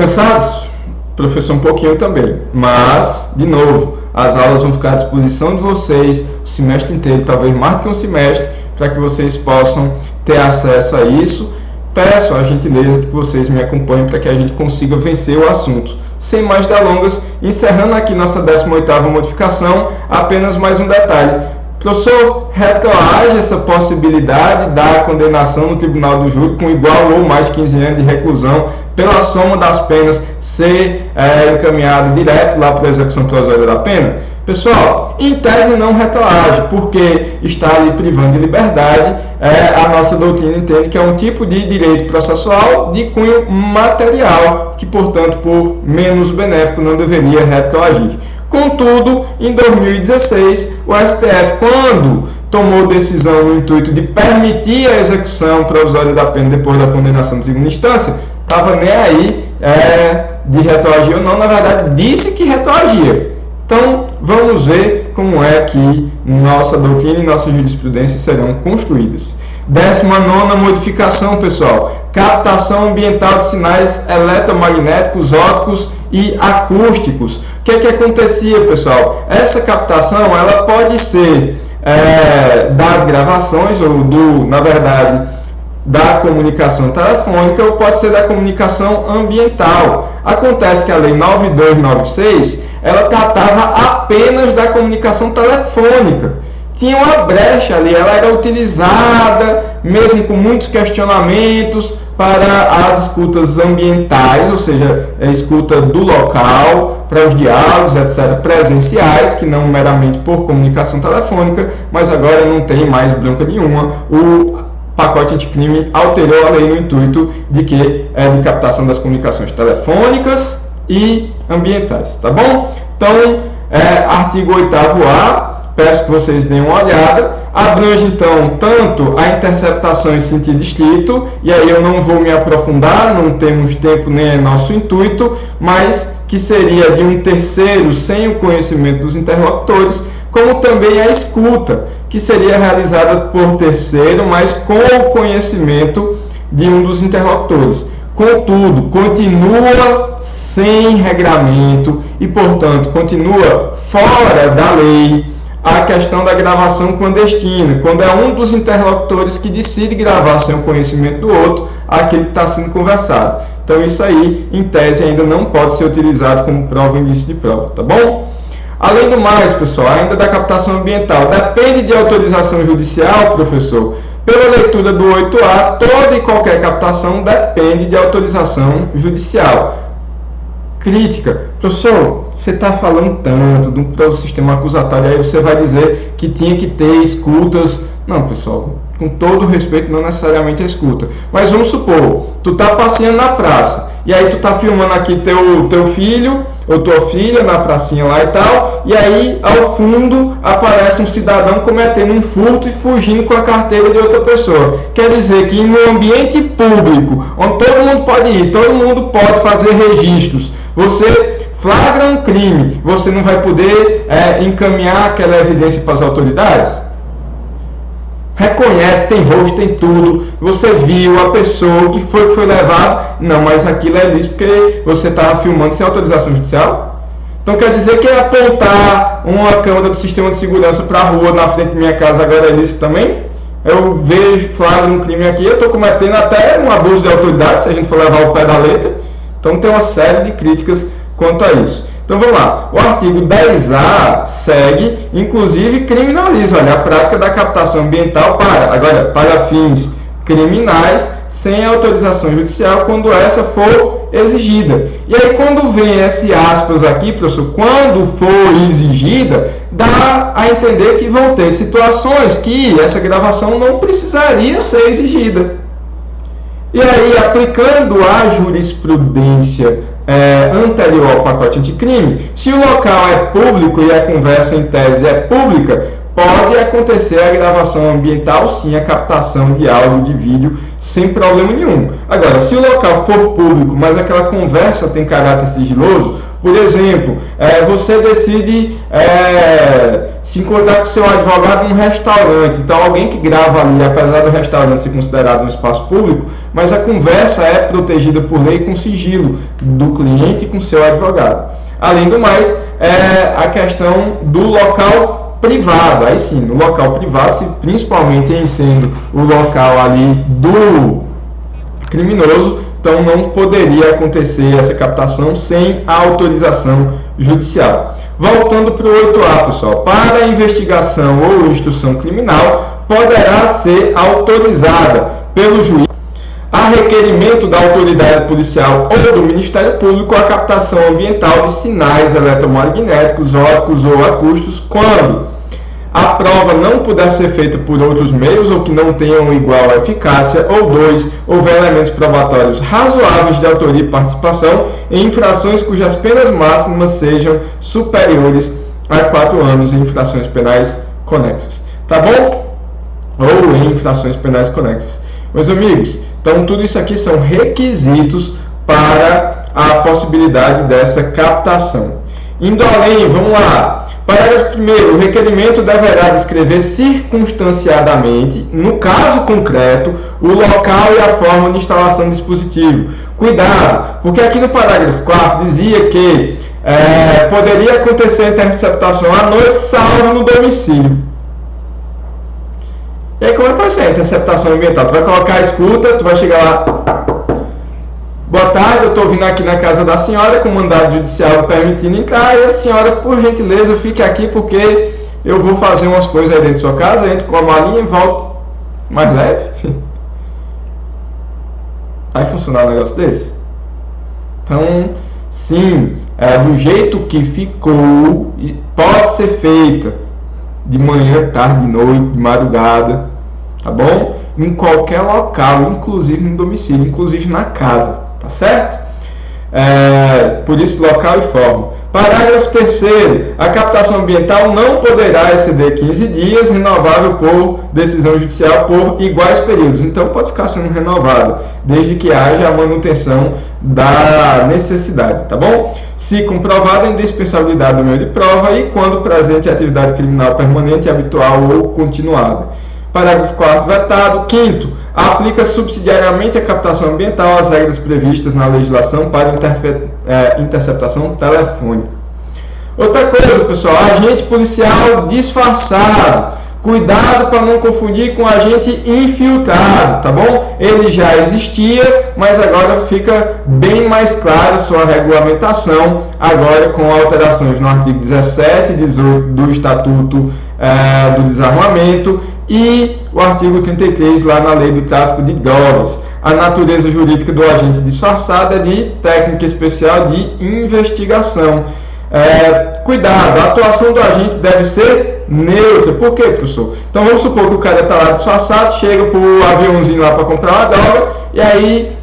Cansados? Professor, um pouquinho também, mas, de novo, as aulas vão ficar à disposição de vocês o semestre inteiro, talvez mais do que um semestre, para que vocês possam ter acesso a isso. Peço a gentileza de que vocês me acompanhem para que a gente consiga vencer o assunto. Sem mais delongas, encerrando aqui nossa 18ª modificação, apenas mais um detalhe. Professor, retroage essa possibilidade da condenação no Tribunal do Júri com igual ou mais de 15 anos de reclusão pela soma das penas ser encaminhado direto lá para a execução provisória da pena? Pessoal, em tese não retroage, porque está ali privando de liberdade. A nossa doutrina entende que é um tipo de direito processual de cunho material, que, portanto, por menos benéfico, não deveria retroagir. Contudo, em 2016, o STF, quando tomou decisão no intuito de permitir a execução provisória da pena depois da condenação de segunda instância, estava nem aí de retroagir ou não, na verdade, disse que retroagia. Então, vamos ver como é que nossa doutrina e nossa jurisprudência serão construídas. 19ª modificação, pessoal. Captação ambiental de sinais eletromagnéticos, ópticos e acústicos. O que é que acontecia, pessoal? Essa captação, ela pode ser das gravações, ou na verdade, da comunicação telefônica, ou pode ser da comunicação ambiental. Acontece que a Lei 9296, ela tratava apenas da comunicação telefônica. Tinha uma brecha ali, ela era utilizada, mesmo com muitos questionamentos, para as escutas ambientais, ou seja, a escuta do local, para os diálogos, etc., presenciais, que não meramente por comunicação telefônica, mas agora não tem mais bronca nenhuma. O pacote anticrime alterou a lei no intuito de que de captação das comunicações telefônicas e ambientais, tá bom? Então, artigo 8º-A, peço que vocês deem uma olhada, abrange então tanto a interceptação em sentido estrito, e aí eu não vou me aprofundar, não temos tempo nem é nosso intuito, mas que seria de um terceiro sem o conhecimento dos interlocutores, como também a escuta, que seria realizada por terceiro, mas com o conhecimento de um dos interlocutores. Contudo, continua sem regramento e, portanto, continua fora da lei a questão da gravação clandestina, quando é um dos interlocutores que decide gravar sem o conhecimento do outro aquele que está sendo conversado. Então, isso aí, em tese, ainda não pode ser utilizado como prova ou indício de prova, tá bom? Além do mais, pessoal, ainda da captação ambiental, depende de autorização judicial, professor. Pela leitura do 8A, toda e qualquer captação depende de autorização judicial. Crítica. Professor, você está falando tanto do sistema acusatório, aí você vai dizer que tinha que ter escutas. Não, pessoal, com todo respeito, não necessariamente a escuta. Mas vamos supor, tu está passeando na praça, e aí tu está filmando aqui teu filho ou tua filha na pracinha lá e tal, e aí ao fundo aparece um cidadão cometendo um furto e fugindo com a carteira de outra pessoa. Quer dizer que no ambiente público, onde todo mundo pode ir, todo mundo pode fazer registros, você flagra um crime, você não vai poder encaminhar aquela evidência para as autoridades? Reconhece, tem rosto, tem tudo, você viu a pessoa que foi levado, não, mas aquilo é ilícito porque você estava filmando sem autorização judicial? Então quer dizer que apontar uma câmera do sistema de segurança para a rua na frente da minha casa agora é ilícito também? Eu vejo, flagro um crime aqui, eu estou cometendo até um abuso de autoridade, se a gente for levar o pé da letra. Então tem uma série de críticas quanto a isso. Então vamos lá, o artigo 10A segue, inclusive criminaliza a prática da captação ambiental para fins criminais sem autorização judicial quando essa for exigida. E aí quando vem esse aspas aqui, professor, quando for exigida, dá a entender que vão ter situações que essa gravação não precisaria ser exigida. E aí, aplicando a jurisprudência anterior ao pacote anticrime, se o local é público e a conversa em tese é pública, pode acontecer a gravação ambiental, sim, a captação de áudio, de vídeo, sem problema nenhum. Agora, se o local for público, mas aquela conversa tem caráter sigiloso, Por exemplo, você decide se encontrar com seu advogado num restaurante. Então, alguém que grava ali, apesar do restaurante ser considerado um espaço público, mas a conversa é protegida por lei com sigilo do cliente com seu advogado. Além do mais, a questão do local privado. Aí sim, no local privado, principalmente em sendo o local ali do criminoso, então não poderia acontecer essa captação sem a autorização judicial. Voltando para o 8A, pessoal, para investigação ou instrução criminal, poderá ser autorizada pelo juiz, a requerimento da autoridade policial ou do Ministério Público, a captação ambiental de sinais eletromagnéticos, ópticos ou acústicos, quando a prova não puder ser feita por outros meios ou que não tenham igual eficácia, ou 2, houver elementos probatórios razoáveis de autoria e participação em infrações cujas penas máximas sejam superiores a 4 anos em infrações penais conexas. Tá bom? Ou em infrações penais conexas. Meus amigos, então tudo isso aqui são requisitos para a possibilidade dessa captação. Indo além, vamos lá. Parágrafo 1º. O requerimento deverá descrever circunstanciadamente, no caso concreto, o local e a forma de instalação do dispositivo. Cuidado, porque aqui no parágrafo 4º dizia que poderia acontecer a interceptação à noite, salvo no domicílio. E aí como é que vai ser a interceptação ambiental? Tu vai colocar a escuta, tu vai chegar lá... Boa tarde, eu estou vindo aqui na casa da senhora com mandado judicial permitindo entrar, e a senhora, por gentileza, fique aqui porque eu vou fazer umas coisas aí dentro de sua casa, entro com a malinha e volto mais leve. Vai funcionar um negócio desse? Então, sim, do jeito que ficou, pode ser feita de manhã, tarde, de noite, de madrugada, tá bom? Em qualquer local, inclusive no domicílio, inclusive na casa. Tá certo? Por isso, local e forma. Parágrafo 3º. A captação ambiental não poderá exceder 15 dias, renovável por decisão judicial por iguais períodos. Então, pode ficar sendo renovado, desde que haja a manutenção da necessidade, tá bom? Se comprovada a indispensabilidade do meio de prova e quando presente a atividade criminal permanente, habitual ou continuada. Parágrafo 4º vetado. 5º. Aplica subsidiariamente a captação ambiental às regras previstas na legislação para interceptação telefônica. Outra coisa, pessoal, agente policial disfarçado. Cuidado para não confundir com agente infiltrado, tá bom? Ele já existia, mas agora fica bem mais claro sua regulamentação, agora com alterações no artigo 17 e 18 do Estatuto do Desarmamento e o artigo 33 lá na Lei do Tráfico de Drogas. A natureza jurídica do agente disfarçado é de técnica especial de investigação. Cuidado, a atuação do agente deve ser neutra. Por quê, professor? Então vamos supor que o cara está lá disfarçado, chega para o aviãozinho lá para comprar uma droga e aí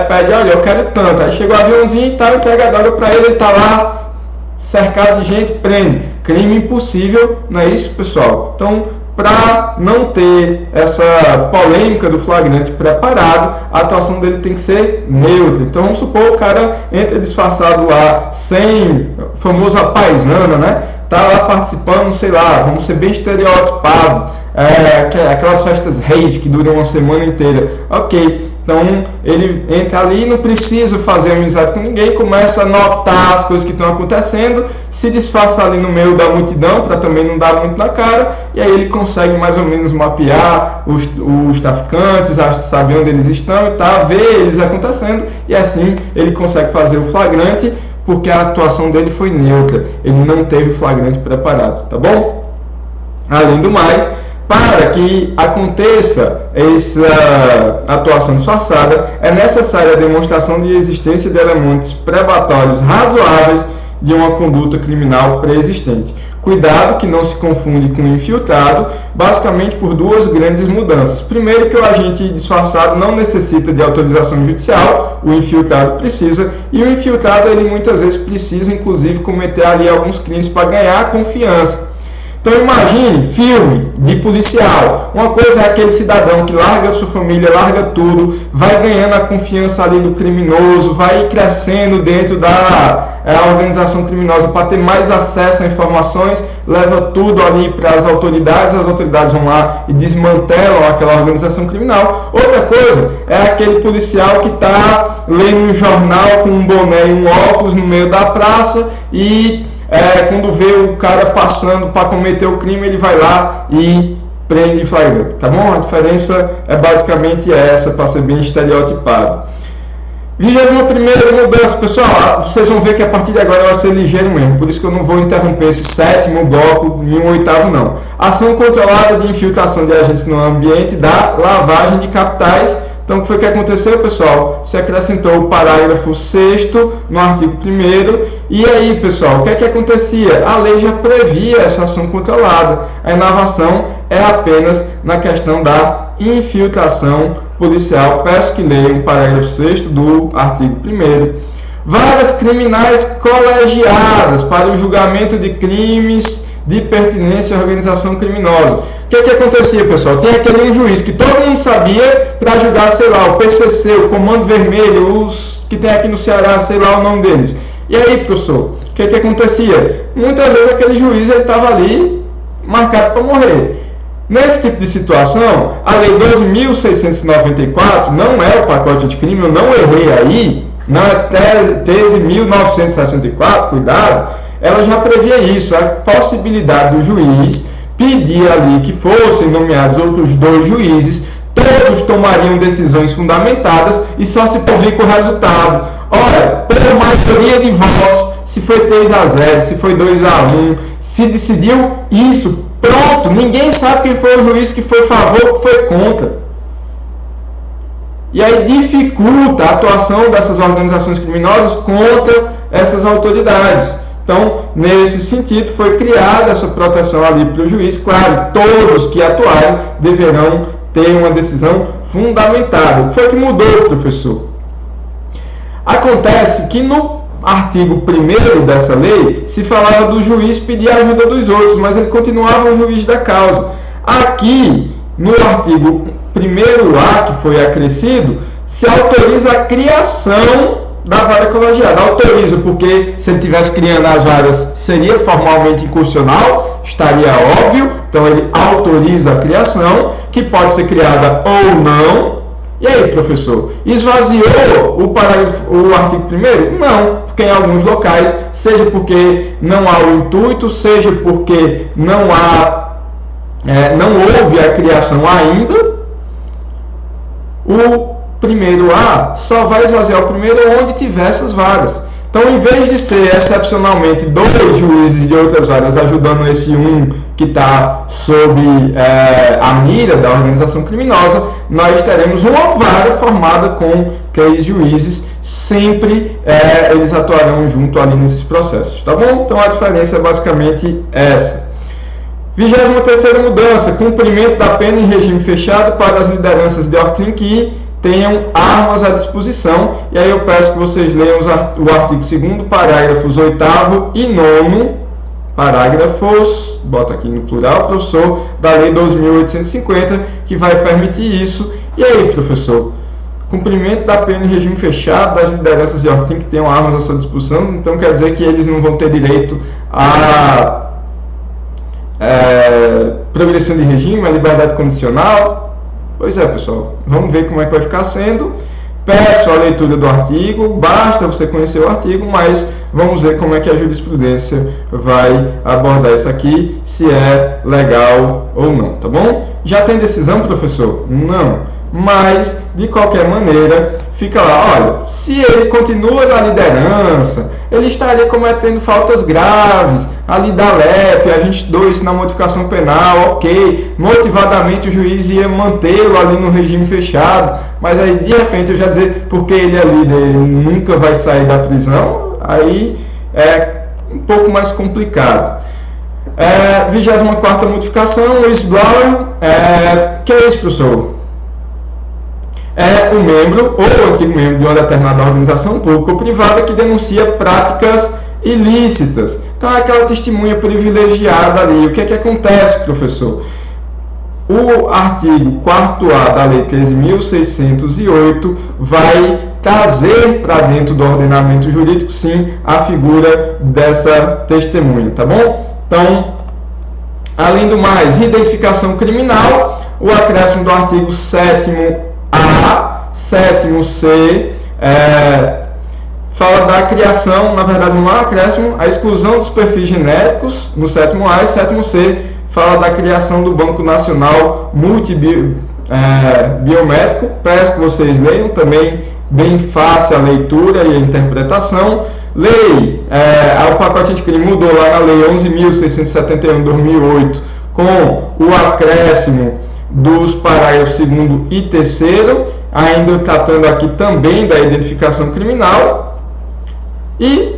pede, olha, eu quero tanto. Aí chega o aviãozinho e tal, entrega a droga para ele, ele está lá cercado de gente, prende. Crime impossível, não é isso, pessoal? Então, para não ter essa polêmica do flagrante preparado, a atuação dele tem que ser neutra. Então vamos supor o cara entra disfarçado lá, sem famosa paisana, né? Tá lá participando, sei lá, vamos ser bem estereotipado, aquelas festas rave que duram uma semana inteira. Ok, então ele entra ali, não precisa fazer amizade com ninguém, começa a notar as coisas que estão acontecendo, se disfarça ali no meio da multidão para também não dar muito na cara, e aí ele consegue mais ou menos mapear os traficantes, saber onde eles estão e tal, ver eles acontecendo, e assim ele consegue fazer o flagrante, porque a atuação dele foi neutra, ele não teve flagrante preparado, tá bom? Além do mais, para que aconteça essa atuação disfarçada, é necessária a demonstração de existência de elementos probatórios razoáveis de uma conduta criminal pré-existente. Cuidado que não se confunde com infiltrado, basicamente por duas grandes mudanças. Primeiro, que o agente disfarçado não necessita de autorização judicial, o infiltrado precisa, e o infiltrado ele muitas vezes precisa, inclusive, cometer ali alguns crimes para ganhar confiança. Então imagine filme de policial, uma coisa é aquele cidadão que larga sua família, larga tudo, vai ganhando a confiança ali do criminoso, vai crescendo dentro da a organização criminosa, para ter mais acesso a informações, leva tudo ali para as autoridades vão lá e desmantelam aquela organização criminal. Outra coisa é aquele policial que está lendo um jornal com um boné e um óculos no meio da praça e quando vê o cara passando para cometer o crime, ele vai lá e prende em flagrante, tá bom? A diferença é basicamente essa, para ser bem estereotipado. 21ª mudança, pessoal, vocês vão ver que a partir de agora vai ser ligeiro mesmo, por isso que eu não vou interromper esse 7º bloco e um 8º não. Ação controlada de infiltração de agentes no ambiente da lavagem de capitais. Então, o que foi que aconteceu, pessoal? Se acrescentou o parágrafo 6º no artigo 1º. E aí, pessoal, o que é que acontecia? A lei já previa essa ação controlada. A inovação é apenas na questão da infiltração policial. Peço que leiam o parágrafo 6º do artigo 1º. Varas criminais colegiadas para o julgamento de crimes de pertinência à organização criminosa. O que acontecia, pessoal? Tinha aquele juiz que todo mundo sabia para julgar, sei lá, o PCC, o Comando Vermelho, os que tem aqui no Ceará, sei lá o nome deles. E aí, professor, o que acontecia? Muitas vezes aquele juiz estava ali marcado para morrer. Nesse tipo de situação, a Lei 12.694 não é o pacote anticrime, eu não errei aí, não é tese 1964, cuidado, ela já previa isso, a possibilidade do juiz pedir ali que fossem nomeados outros 2 juízes, todos tomariam decisões fundamentadas e só se publica o resultado. Olha, pela maioria de votos, se foi 3-0, se foi 2-1, se decidiu isso, pronto, ninguém sabe quem foi o juiz que foi a favor ou que foi contra. E aí dificulta a atuação dessas organizações criminosas contra essas autoridades. Então, nesse sentido, foi criada essa proteção ali para o juiz. Claro, todos que atuarem deverão ter uma decisão fundamentada. O que foi que mudou, professor? Acontece que no artigo 1º dessa lei se falava do juiz pedir a ajuda dos outros, mas ele continuava o juiz da causa. Aqui, no artigo 1º-A, que foi acrescido, se autoriza a criação da vara colegiada. Autoriza porque se ele estivesse criando as varas seria formalmente inconstitucional, estaria óbvio, então ele autoriza a criação, que pode ser criada ou não. E aí, professor, esvaziou o artigo 1º? Não, porque em alguns locais, seja porque não há o intuito, seja porque não houve a criação ainda, o 1º-A só vai esvaziar o 1º onde tiver essas varas. Então, em vez de ser excepcionalmente 2 juízes de outras varas ajudando esse que está sob a mira da organização criminosa, nós teremos uma vara formada com 3 juízes, sempre eles atuarão junto ali nesses processos, tá bom? Então, a diferença é basicamente essa. 23ª mudança, cumprimento da pena em regime fechado para as lideranças de ordem que tenham armas à disposição. E aí eu peço que vocês leiam o artigo 2º, parágrafos 8º e 9º, parágrafos, bota aqui no plural, professor, da Lei 2.850, que vai permitir isso. E aí, professor, cumprimento da pena em regime fechado das lideranças de ordem que tenham armas à sua disposição, então quer dizer que eles não vão ter direito a progressão de regime, a liberdade condicional. Pois é, pessoal, vamos ver como é que vai ficar sendo. Peço a leitura do artigo, basta você conhecer o artigo, mas vamos ver como é que a jurisprudência vai abordar isso aqui, se é legal ou não, tá bom? Já tem decisão, professor? Não. Mas, de qualquer maneira, fica lá, olha, se ele continua na liderança, ele estaria cometendo faltas graves, ali da LEP, a gente deu isso na modificação penal, ok, motivadamente o juiz ia mantê-lo ali no regime fechado, mas aí de repente eu já dizer, porque ele é líder, ele nunca vai sair da prisão, aí é um pouco mais complicado. 24ª modificação, o whistleblower, que é isso, professor? É o membro ou o antigo membro de uma determinada organização pública ou privada que denuncia práticas ilícitas. Então, é aquela testemunha privilegiada ali. O que é que acontece, professor? O artigo 4º-A da Lei 13.608 vai trazer para dentro do ordenamento jurídico, sim, a figura dessa testemunha, tá bom? Então, além do mais, identificação criminal, o acréscimo do artigo 7º-A, 7º-C, fala da criação, na verdade não há acréscimo, a exclusão dos perfis genéticos no 7º-A e 7º-C fala da criação do Banco Nacional Multibiométrico. Peço que vocês leiam, também bem fácil a leitura e a interpretação. Lei, o pacote anticrime mudou lá na Lei 11.671 de 2008 com o acréscimo dos parágrafos 2º e 3º, ainda tratando aqui também da identificação criminal. E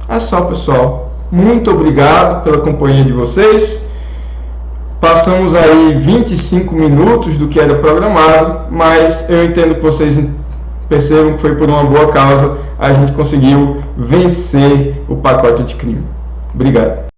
é só, pessoal. Muito obrigado pela companhia de vocês. Passamos aí 25 minutos do que era programado, mas eu entendo que vocês percebam que foi por uma boa causa, a gente conseguiu vencer o pacote anticrime. Obrigado.